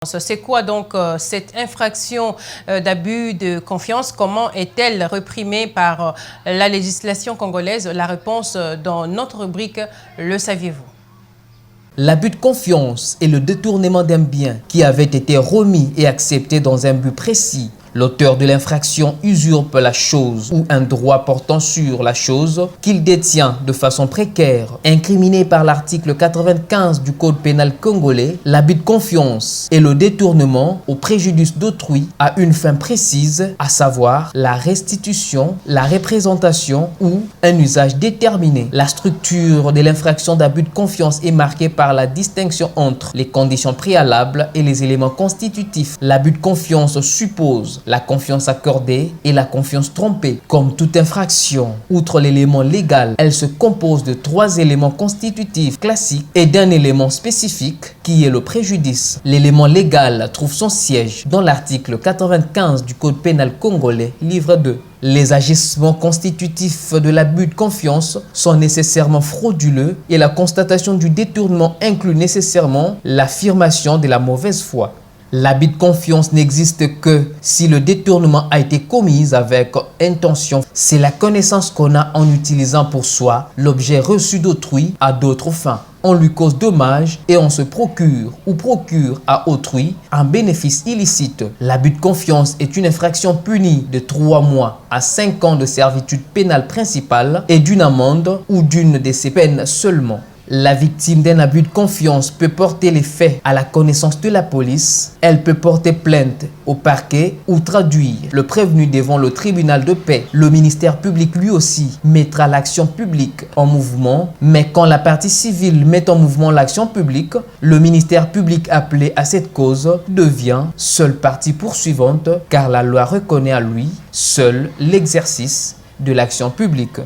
C'est quoi donc cette infraction d'abus de confiance? Comment est-elle réprimée par la législation congolaise? La réponse dans notre rubrique « Le saviez-vous » ? L'abus de confiance est le détournement d'un bien qui avait été remis et accepté dans un but précis. L'auteur de l'infraction usurpe la chose ou un droit portant sur la chose qu'il détient de façon précaire. Incriminé par l'article 95 du Code pénal congolais, l'abus de confiance est le détournement au préjudice d'autrui à une fin précise, à savoir la restitution, la représentation ou un usage déterminé. La structure de l'infraction d'abus de confiance est marquée par la distinction entre les conditions préalables et les éléments constitutifs. L'abus de confiance suppose la confiance accordée et la confiance trompée. Comme toute infraction, outre l'élément légal, elle se compose de 3 éléments constitutifs classiques et d'un élément spécifique qui est le préjudice. L'élément légal trouve son siège dans l'article 95 du Code pénal congolais, livre 2. Les agissements constitutifs de l'abus de confiance sont nécessairement frauduleux et la constatation du détournement inclut nécessairement l'affirmation de la mauvaise foi. L'abus de confiance n'existe que si le détournement a été commis avec intention. C'est la connaissance qu'on a en utilisant pour soi l'objet reçu d'autrui à d'autres fins. On lui cause dommage et on se procure ou procure à autrui un bénéfice illicite. L'abus de confiance est une infraction punie de 3 mois à 5 ans de servitude pénale principale et d'une amende ou d'une de ces peines seulement. La victime d'un abus de confiance peut porter les faits à la connaissance de la police. Elle peut porter plainte au parquet ou traduire le prévenu devant le tribunal de paix. Le ministère public lui aussi mettra l'action publique en mouvement. Mais quand la partie civile met en mouvement l'action publique, le ministère public appelé à cette cause devient seule partie poursuivante car la loi reconnaît à lui seul l'exercice de l'action publique.